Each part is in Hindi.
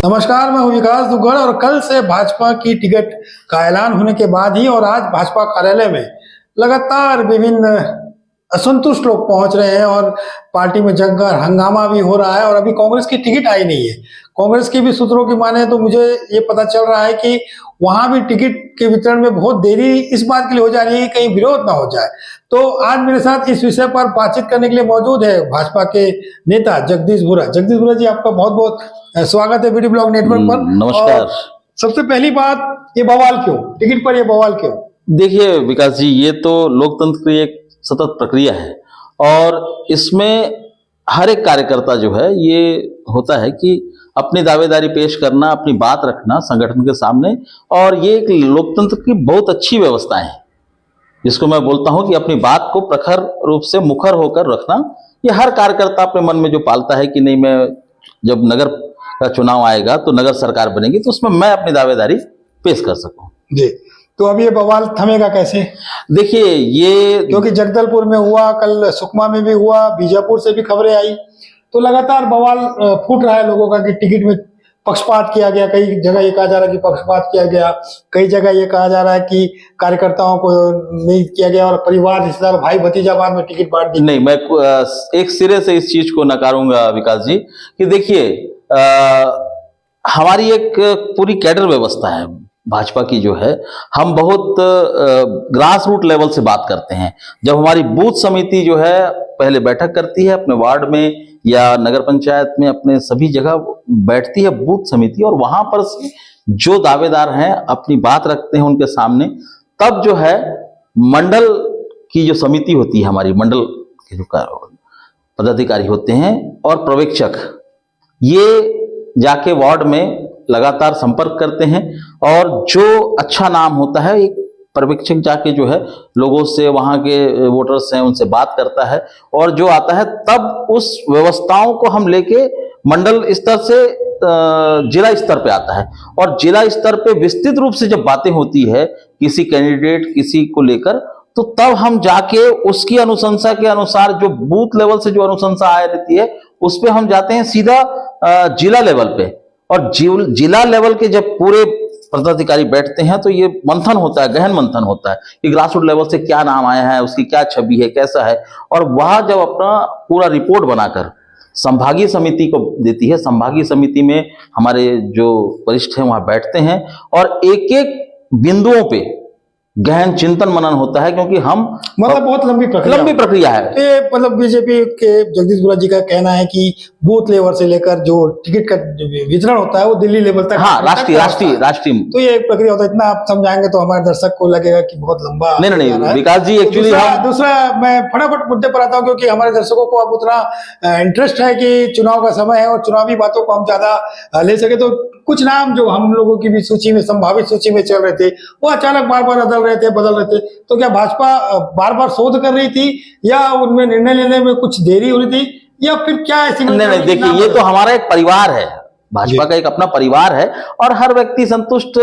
नमस्कार, मैं हूं विकास दुग्गड़ और कल से भाजपा की टिकट का ऐलान होने के बाद ही और आज भाजपा कार्यालय में लगातार विभिन्न असंतुष्ट लोग पहुंच रहे हैं और पार्टी में जमकर हंगामा भी हो रहा है और अभी कांग्रेस की टिकट आई नहीं है। कांग्रेस की भी सूत्रों की माने तो मुझे ये पता चल रहा है कि वहां भी टिकट के वितरण में बहुत देरी इस बात के लिए हो जा रही है कि कहीं विरोध ना हो जाए। तो आज मेरे साथ इस विषय पर बातचीत करने के लिए मौजूद है भाजपा के नेता जगदीश बुर्रा। जगदीश बुर्रा जी, आपका बहुत बहुत स्वागत है वीडियो ब्लॉग नेटवर्क पर। नमस्कार। सबसे पहली बात, ये बवाल क्यों, टिकट पर ये बवाल क्यों? देखिए विकास जी, ये तो लोकतंत्र की एक सतत प्रक्रिया है और इसमें हर एक कार्यकर्ता जो है ये होता है कि अपनी दावेदारी पेश करना, अपनी बात रखना संगठन के सामने, और ये एक लोकतंत्र की बहुत अच्छी व्यवस्था है जिसको मैं बोलता हूं कि अपनी बात को प्रखर रूप से मुखर होकर रखना। ये हर कार्यकर्ता अपने मन में जो पालता है कि नहीं, मैं जब नगर का चुनाव आएगा तो नगर सरकार बनेगी तो उसमें मैं अपनी दावेदारी पेश कर सकूं जी। तो अब ये बवाल थमेगा कैसे? देखिए, ये क्योंकि जगदलपुर में हुआ, कल सुकमा में भी हुआ, बीजापुर से भी खबरें आई, तो लगातार बवाल फूट रहा है लोगों का कि टिकट में पक्षपात किया गया। कई जगह ये कहा जा रहा है कि पक्षपात किया गया, कई जगह ये कहा जा रहा है कि कार्यकर्ताओं को नहीं किया गया और परिवार, रिश्तेदार, भाई भतीजावाद में टिकट बांट दी। नहीं, मैं एक सिरे से इस चीज को नकारूंगा विकास जी कि देखिए, हमारी एक पूरी कैडर व्यवस्था है भाजपा की जो है, हम बहुत ग्रास रूट लेवल से बात करते हैं। जब हमारी बूथ समिति जो है पहले बैठक करती है अपने वार्ड में या नगर पंचायत में, अपने सभी जगह बैठती है बूथ समिति, और वहां पर से जो दावेदार हैं अपनी बात रखते हैं उनके सामने, तब जो है मंडल की जो समिति होती है, हमारी मंडल के जो पदाधिकारी होते हैं और पर्यवेक्षक, ये जाके वार्ड में लगातार संपर्क करते हैं और जो अच्छा नाम होता है एक पर्यवेक्षक जाके जो है लोगों से, वहां के वोटर्स हैं उनसे बात करता है, और जो आता है तब उस व्यवस्थाओं को हम लेके मंडल स्तर से जिला स्तर पे आता है, और जिला स्तर पे विस्तृत रूप से जब बातें होती है किसी कैंडिडेट किसी को लेकर, तो तब हम जाके उसकी अनुशंसा के अनुसार जो बूथ लेवल से जो अनुशंसा आ रहती है उस पे हम जाते हैं सीधा जिला लेवल पे, और जिला लेवल के जब पूरे पदाधिकारी बैठते हैं तो ये मंथन होता है, गहन मंथन होता है कि ग्रासरूट लेवल से क्या नाम आया है, उसकी क्या छवि है, कैसा है, और वह जब अपना पूरा रिपोर्ट बनाकर संभागीय समिति को देती है, संभागीय समिति में हमारे जो वरिष्ठ हैं वहां बैठते हैं और एक एक बिंदुओं पे गहन चिंतन मनन होता है, क्योंकि हम मतलब बहुत लंबी प्रक्रिया है। ये मतलब बीजेपी के जगदीश बुर्रा जी का कहना है कि बूथ लेवल से लेकर जो टिकट का वितरण होता है वो दिल्ली लेवल तक, हाँ, राष्ट्रीय तो ये एक प्रक्रिया होता है। इतना आप समझाएंगे तो हमारे दर्शक को लगेगा कि बहुत लंबा। नहीं विकास जी, एक्चुअली दूसरा मैं फटाफट मुद्दे पर आता हूँ, क्योंकि हमारे दर्शकों को अब उतना इंटरेस्ट है कि चुनाव का समय है और चुनावी बातों को हम ज्यादा ले सके। तो कुछ नाम जो हम लोगों की भी सूची में, संभावित सूची में चल रहे थे, वो अचानक बार बार बदल रहे थे, तो क्या भाजपा बार बार शोध कर रही थी या उनमें निर्णय लेने में कुछ देरी हो रही थी, या फिर क्या ऐसी? नहीं, देखिए, ये तो हमारा एक परिवार है, भाजपा का एक अपना परिवार है, और हर व्यक्ति संतुष्ट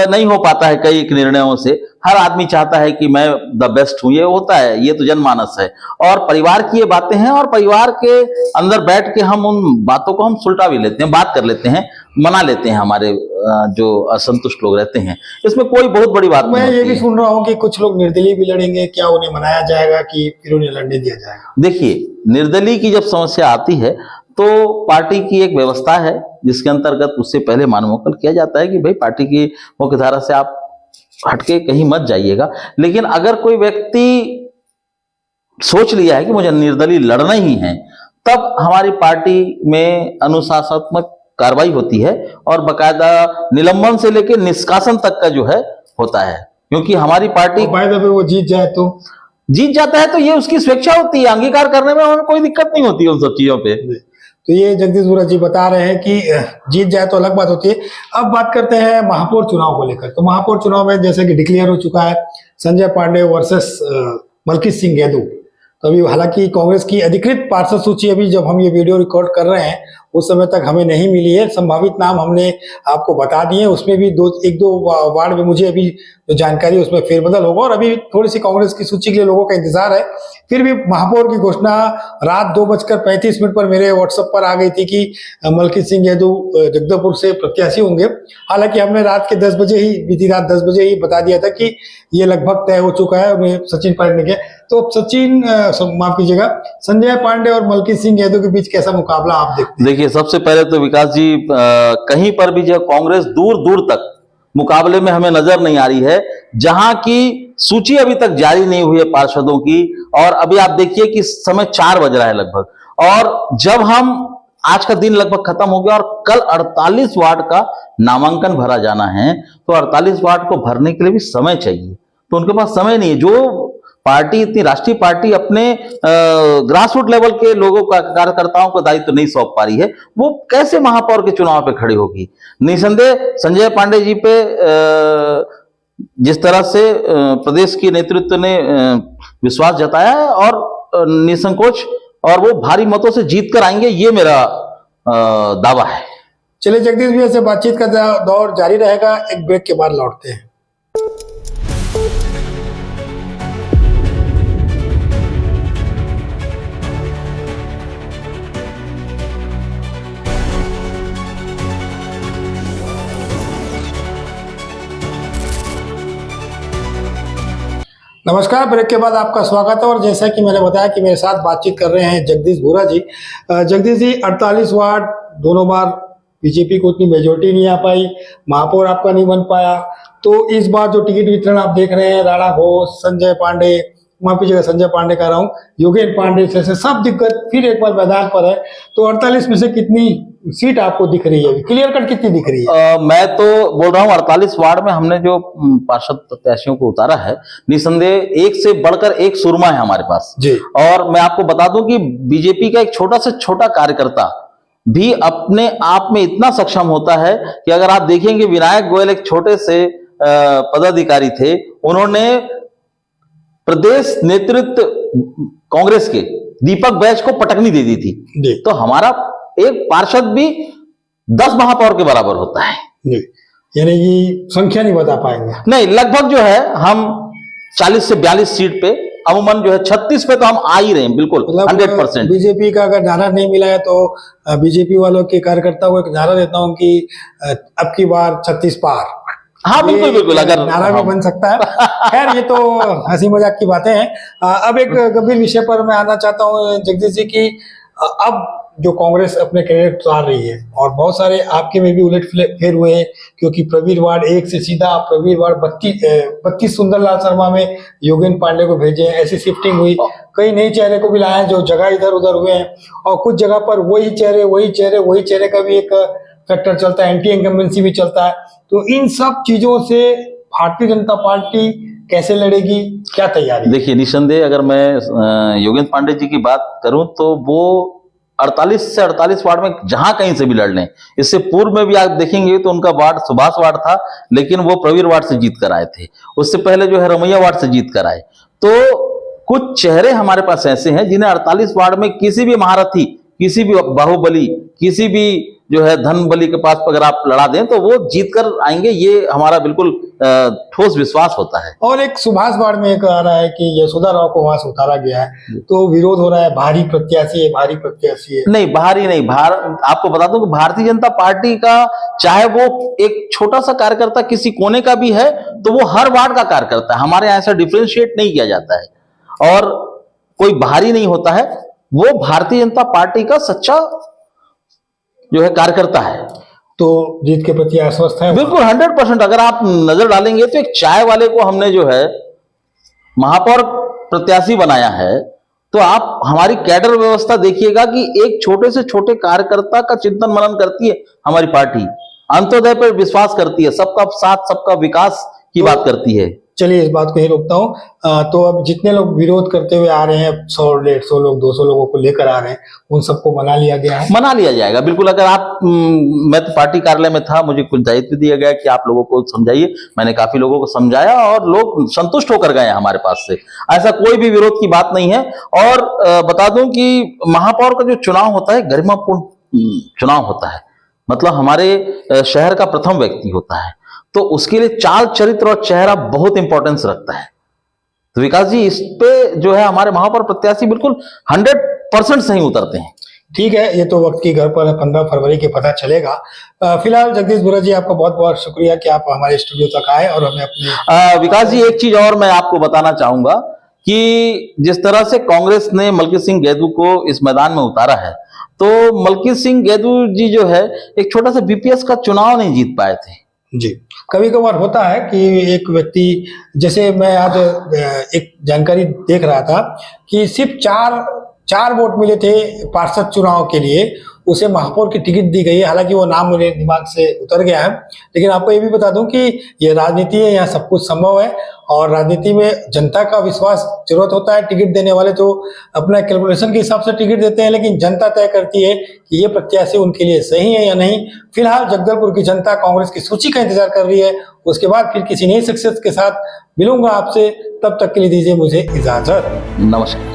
नहीं हो पाता है कई निर्णयों से। हर आदमी चाहता है कि मैं द बेस्ट हूं, ये होता है, ये तो जनमानस है, और परिवार की ये बातें हैं, और परिवार के अंदर बैठ के हम उन बातों को हम सुलटा भी लेते हैं, बात कर लेते हैं, मना लेते हैं हमारे जो असंतुष्ट लोग रहते हैं। इसमें कोई बहुत बड़ी बात नहीं। मैं ये भी सुन रहा हूँ कि कुछ लोग निर्दलीय भी लड़ेंगे, क्या उन्हें मनाया जाएगा कि फिर उन्हें लड़ने दिया जाएगा? देखिए, निर्दलीय की जब समस्या आती है तो पार्टी की एक व्यवस्था है जिसके अंतर्गत उससे पहले मानवोकल किया जाता है कि भाई पार्टी की मुख्य धारा से आप हटके कहीं मत जाइएगा। लेकिन अगर कोई व्यक्ति सोच लिया है कि मुझे निर्दलीय लड़ना ही है, तब हमारी पार्टी में अनुशासनात्मक कार्रवाई होती है और बकायदा निलंबन से लेकर निष्कासन तक का जो है होता है, क्योंकि हमारी पार्टी वो जीत जाता है तो ये उसकी स्वेच्छा होती है, अंगीकार करने में हमें कोई दिक्कत नहीं होती उन सब चीजों पे। तो ये जगदीश बुर्रा जी बता रहे हैं कि जीत जाए तो अलग बात होती है। अब बात करते हैं महापौर चुनाव को लेकर। तो महापौर चुनाव में जैसे कि डिक्लेयर हो चुका है, संजय पांडे वर्सेस मलकीत सिंह गैदू। तो अभी हालांकि कांग्रेस की अधिकृत पार्षद सूची अभी जब हम ये वीडियो रिकॉर्ड कर रहे हैं उस समय तक हमें नहीं मिली है। संभावित नाम हमने आपको बता दिए, उसमें भी एक दो वार्ड में मुझे अभी जो जानकारी है उसमें फेरबदल होगा और अभी थोड़ी सी कांग्रेस की सूची के लिए लोगों का इंतजार है। फिर भी महापौर की घोषणा रात 2:35 पर मेरे व्हाट्सएप पर आ गई थी कि मलकीत सिंह गैदू जगदलपुर से प्रत्याशी होंगे। हालांकि हमने रात के 10 बजे ही, बीती रात 10 बजे ही बता दिया था कि ये लगभग तय हो चुका है, उन्हें सचिन पायलट ने किया। तो अब सचिन माफ कीजिएगा, संजय पांडे और मलकीत सिंह गैदू के बीच कैसा मुकाबला आप देखते हैं? देखिए, सबसे पहले तो विकास जी, कहीं पर भी जो कांग्रेस दूर दूर तक मुकाबले में हमें नजर नहीं आ रही है। जहां की सूची अभी तक जारी नहीं हुई है पार्षदों की, और अभी आप देखिए कि समय 4 बज रहा है लगभग, और जब हम आज का दिन लगभग खत्म हो गया और कल 48 वार्ड का नामांकन भरा जाना है, तो 48 वार्ड को भरने के लिए भी समय चाहिए, तो उनके पास समय नहीं है। जो पार्टी, इतनी राष्ट्रीय पार्टी अपने ग्रास रूट लेवल के लोगों का, कार्यकर्ताओं को दायित्व नहीं सौंप पा रही है, वो कैसे महापौर के चुनाव पे खड़ी होगी? निसंदेह संजय पांडे जी पे जिस तरह से प्रदेश की नेतृत्व ने विश्वास जताया है और निसंकोच, और वो भारी मतों से जीत कर आएंगे, ये मेरा दावा है। चलिए जगदीश भैया से बातचीत का दौर जारी रहेगा, एक ब्रेक के बाद लौटते हैं। नमस्कार, ब्रेक के बाद आपका स्वागत है। और जैसा कि मैंने बताया कि मेरे साथ बातचीत कर रहे हैं जगदीश भूरा जी। जगदीश जी, 48 वार्ड, दोनों बार बीजेपी को उतनी मेजोरिटी नहीं आ पाई, महापौर आपका नहीं बन पाया, तो इस बार जो टिकट वितरण आप देख रहे हैं, राणा घोष, संजय पांडे, माफ कीजिएगा संजय पांडे कह रहा हूँ, योगेंद्र पांडे से सब दिक्कत फिर एक बार मैदान पर है। तो 48 में से कितनी सीट आपको दिख रही है, क्लियर कट कितनी दिख रही है? मैं तो बोल रहा हूँ 48 वार्ड में हमने जो पार्षद प्रत्याशियों को उतारा है, निसंदेह एक से बढ़कर एक सुरमा है हमारे पास जी। और मैं आपको बता दूं कि बीजेपी का एक छोटा से छोटा कार्यकर्ता भी अपने आप में इतना सक्षम होता है कि अगर आप देखेंगे, विनायक गोयल एक छोटे से पदाधिकारी थे, उन्होंने प्रदेश नेतृत्व कांग्रेस के दीपक बैज को पटकनी दे दी थी। तो हमारा एक पार्षद भी 10 महापौर के बराबर होता है। यानी कि संख्या नहीं बता पाएंगे? नहीं, लगभग जो है हम 40 से 42 सीट पे, अमूमन जो है 36 पे तो हम आ ही रहे हैं, बिल्कुल 100%। बीजेपी का अगर नारा नहीं मिला है तो बीजेपी वालों के कार्यकर्ताओं को एक नारा देता हूं कि अब की बार 36 पार। हाँ बिल्कुल बिल्कुल, अगर नारा भी बन सकता है। खैर, ये तो हंसी मजाक की बातें हैं। अब एक गंभीर विषय पर मैं आना चाहता हूँ जगदीश जी की, अब जो कांग्रेस अपने कैंडिडेट उतार रही है और बहुत सारे आपके में भी उलट फेर हुए हैं, क्योंकि प्रवीण वार्ड 1 से सीधा प्रवीण वार्ड 32 सुंदरलाल शर्मा में योगेंद्र पांडे को भेजे, ऐसी शिफ्टिंग हुई। कई नए चेहरे को भी लाए जो जगह इधर उधर हुए हैं, और कुछ जगह पर वही चेहरे का भी एक फैक्टर चलता है, एंटी इनकम्बेंसी भी चलता है। तो इन सब चीजों से भारतीय जनता पार्टी कैसे लड़ेगी, क्या तैयारी? देखिए, निसंदेह अगर मैं योगेंद्र पांडे जी की बात करूं तो वो 48 से 48 वार्ड में जहां कहीं से भी लड़ लें। इससे पूर्व में भी आप देखेंगे तो उनका वार्ड सुभाष वार्ड था, लेकिन वो प्रवीण वार्ड से जीत कर आए थे। उससे पहले जो है रमैया वार्ड से जीत कर आए। तो कुछ चेहरे हमारे पास ऐसे हैं जिन्हें 48 वार्ड में किसी भी महारथी, किसी भी बाहुबली, किसी भी जो है धन बली के पास अगर आप लड़ा दें तो वो जीत कर आएंगे, ये हमारा बिल्कुल ठोस विश्वास होता है। और एक सुभाष वार्ड में एक आ रहा है कि यशोदा राव को वहां से उतारा गया है, तो विरोध हो रहा है, भारी प्रत्याशी है। नहीं, भारी नहीं, आपको बता दूं कि भारतीय जनता पार्टी का चाहे वो एक छोटा सा कार्यकर्ता किसी कोने का भी है, तो वो हर वार्ड का कार्यकर्ता है। हमारे यहाँ ऐसा डिफ्रेंशिएट नहीं किया जाता है और कोई भारी नहीं होता है। वो भारतीय जनता पार्टी का सच्चा जो है कार्यकर्ता है। तो जीत के प्रति आश्वस्त है? बिल्कुल 100%। अगर आप नजर डालेंगे तो एक चाय वाले को हमने जो है महापौर प्रत्याशी बनाया है, तो आप हमारी कैडर व्यवस्था देखिएगा कि एक छोटे से छोटे कार्यकर्ता का चिंतन मनन करती है हमारी पार्टी, अंत्योदय पर विश्वास करती है, सबका साथ सबका विकास की बात करती है। चलिए इस बात को ही रोकता हूँ। तो अब जितने लोग विरोध करते हुए आ रहे हैं, 100 150 लोग 200 लोगों को लेकर आ रहे हैं, उन सबको मना लिया गया है। मना लिया जाएगा बिल्कुल। अगर आप मैं तो पार्टी कार्यालय में था, मुझे कुछ दायित्व दिया गया कि आप लोगों को समझाइए। मैंने काफी लोगों को समझाया और लोग संतुष्ट होकर गए हैं हमारे पास से। ऐसा कोई भी विरोध की बात नहीं है। और बता दूं कि महापौर का जो चुनाव होता है गरिमापूर्ण चुनाव होता है, मतलब हमारे शहर का प्रथम व्यक्ति होता है, तो उसके लिए चाल चरित्र और चेहरा बहुत इंपॉर्टेंस रखता है। तो विकास जी, इस पे जो है हमारे महापौर प्रत्याशी बिल्कुल 100% सही उतरते हैं। ठीक है, ये तो वक्त की घर पर 15 फरवरी के पता चलेगा। फिलहाल जगदीश बुर्रा जी, आपका बहुत बहुत शुक्रिया कि आप हमारे स्टूडियो तक आए और हमें अपने विकास जी, एक चीज और मैं आपको बताना चाहूंगा कि जिस तरह से कांग्रेस ने मलकीत सिंह गैदू को इस मैदान में उतारा है, तो मलकीत सिंह गैदू जी जो है एक छोटा सा बीपीएस का चुनाव नहीं जीत पाए थे। जी, कभी कभार होता है कि एक व्यक्ति, जैसे मैं आज एक जानकारी देख रहा था कि सिर्फ चार वोट मिले थे पार्षद चुनाव के लिए, उसे महापौर की टिकट दी गई है। हालांकि वो नाम मेरे दिमाग से उतर गया है, लेकिन आपको ये भी बता दूं कि ये राजनीति है, यहाँ सब कुछ संभव है। और राजनीति में जनता का विश्वास जरूरत होता है। टिकट देने वाले तो अपना कैलकुलेशन के हिसाब से टिकट देते हैं, लेकिन जनता तय करती है कि ये प्रत्याशी उनके लिए सही है या नहीं। फिलहाल जगदलपुर की जनता कांग्रेस की सूची का इंतजार कर रही है। उसके बाद फिर किसी नई शख्सियत के साथ मिलूंगा आपसे, तब तक के लिए दीजिए मुझे इजाजत। नमस्कार।